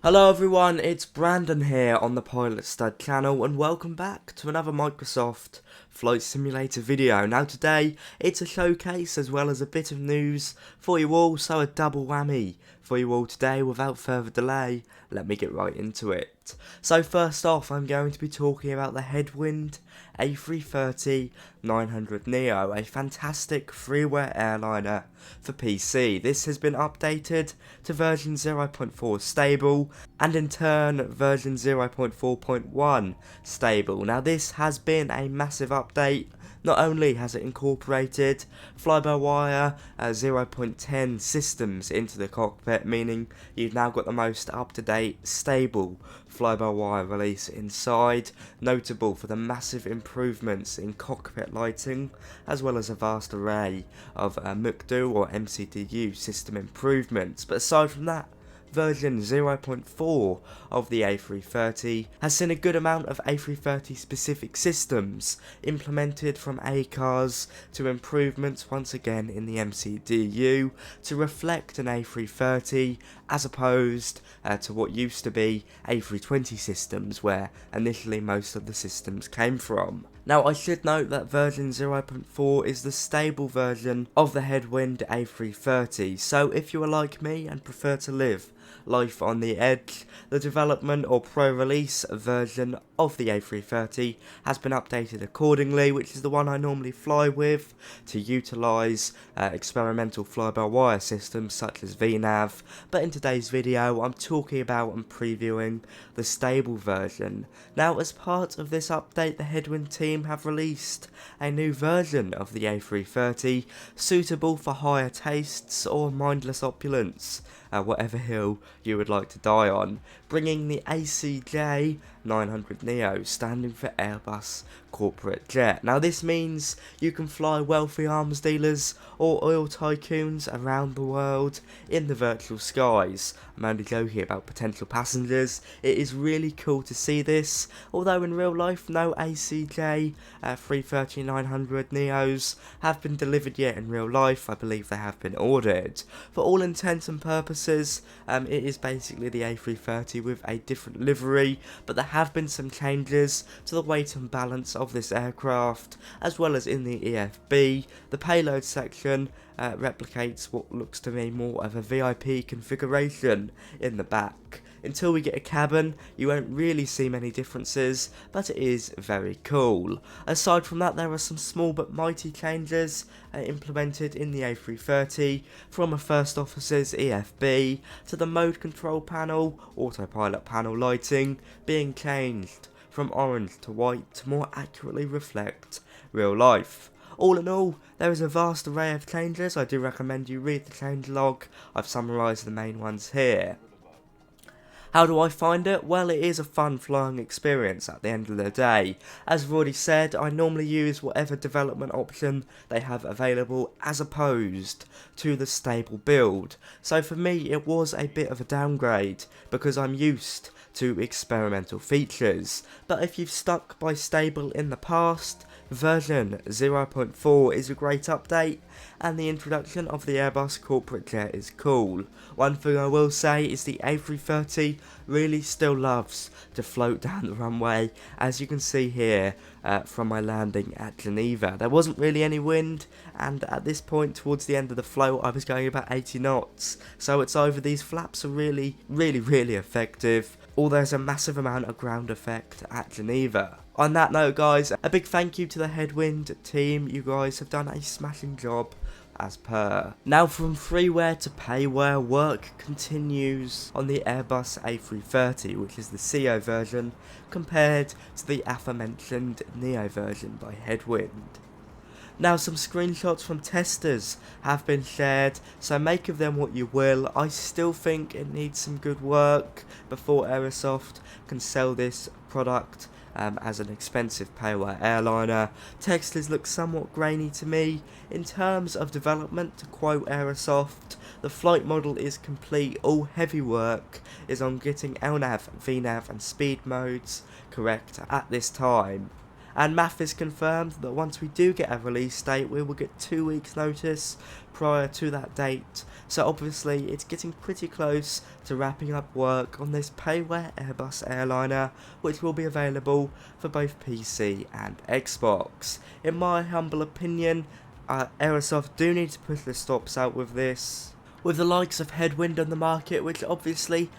Hello everyone, it's Brandon here on the Pilot Stud channel and welcome back to another Microsoft Flight Simulator video. Now today, it's a showcase as well as a bit of news for you all, so a double whammy for you all today. Without further delay, let me get right into it. So first off, I'm going to be talking about the Headwind A330-900 Neo, a fantastic freeware airliner for PC. This has been updated to version 0.4 stable, and in turn version 0.4.1 stable. Now this has been a massive update. Not only has it incorporated fly-by-wire 0.10 systems into the cockpit, meaning you've now got the most up-to-date, stable fly-by-wire release inside, notable for the massive improvements in cockpit lighting, as well as a vast array of MCDU or MCDU system improvements. But aside from that, version 0.4 of the A330 has seen a good amount of A330 specific systems implemented, from ACARs to improvements once again in the MCDU to reflect an A330 as opposed to what used to be A320 systems, where initially most of the systems came from. Now I should note that version 0.4 is the stable version of the Headwind A330, so if you are like me and prefer to live life on the edge, the development or pro-release version of the A330 has been updated accordingly, which is the one I normally fly with, to utilise experimental fly-by-wire systems such as VNAV, but in today's video I'm talking about and previewing the stable version. Now as part of this update, the Headwind team have released a new version of the A330 suitable for higher tastes or mindless opulence, whatever hill you would like to die on, bringing the ACJ 900 Neo, standing for Airbus Corporate Jet. Now this means you can fly wealthy arms dealers or oil tycoons around the world in the virtual skies. I'm only joking about potential passengers. It is really cool to see this, although in real life no ACJ 330-900 Neos have been delivered yet in real life. I believe they have been ordered. For all intents and purposes, it is basically the A330 with a different livery, but there have been some changes to the weight and balance of this aircraft, as well as in the EFB. The payload section replicates what looks to me more of a VIP configuration in the back. Until we get a cabin, you won't really see many differences, but it is very cool. Aside from that, there are some small but mighty changes implemented in the A330, from a first officer's EFB to the mode control panel, autopilot panel lighting being changed from orange to white to more accurately reflect real life. All in all, there is a vast array of changes. I do recommend you read the changelog. I've summarised the main ones here. How do I find it? Well, it is a fun flying experience at the end of the day. As I've already said, I normally use whatever development option they have available as opposed to the stable build. So for me, it was a bit of a downgrade because I'm used to experimental features. But if you've stuck by stable in the past, version 0.4 is a great update, and the introduction of the Airbus Corporate Jet is cool. One thing I will say is the A330 really still loves to float down the runway, as you can see here from my landing at Geneva. There wasn't really any wind, and at this point towards the end of the float I was going about 80 knots, so it's either these flaps are really effective, or there's a massive amount of ground effect at Geneva. On that note guys, a big thank you to the Headwind team. You guys have done a smashing job as per. Now from freeware to payware, work continues on the Airbus A330, which is the CEO version, compared to the aforementioned Neo version by Headwind. Now some screenshots from testers have been shared, so make of them what you will. I still think it needs some good work before Aerosoft can sell this product as an expensive payware airliner. Textures look somewhat grainy to me. In terms of development, to quote Aerosoft, the flight model is complete. All heavy work is on getting LNAV, VNAV and speed modes correct at this time. And math is confirmed that once we do get a release date, we will get 2 weeks notice prior to that date. So obviously it's getting pretty close to wrapping up work on this payware Airbus airliner, which will be available for both PC and Xbox. In my humble opinion, Aerosoft do need to push the stops out with this. With the likes of Headwind on the market, which obviously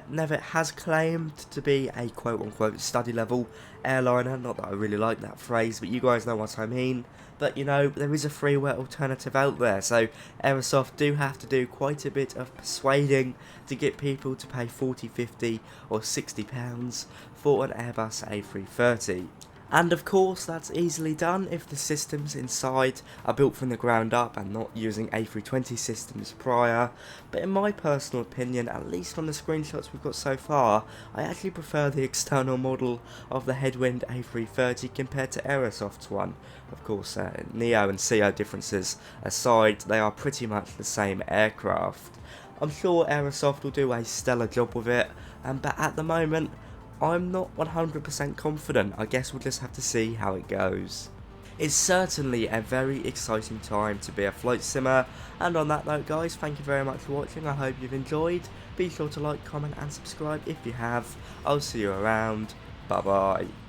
never has claimed to be a quote-unquote study-level airliner. Not that I really like that phrase, but you guys know what I mean. But, you know, there is a freeware alternative out there, so Aerosoft do have to do quite a bit of persuading to get people to pay 40, 50 or £60 for an Airbus A330. And of course that's easily done if the systems inside are built from the ground up and not using A320 systems prior, but in my personal opinion, at least from the screenshots we've got so far, I actually prefer the external model of the Headwind A330 compared to Aerosoft's one. Of course, Neo and CEO differences aside, they are pretty much the same aircraft. I'm sure Aerosoft will do a stellar job with it, but at the moment, I'm not 100% confident. I guess we'll just have to see how it goes. It's certainly a very exciting time to be a flight simmer, and on that note guys, thank you very much for watching. I hope you've enjoyed. Be sure to like, comment and subscribe if you have. I'll see you around. Bye bye.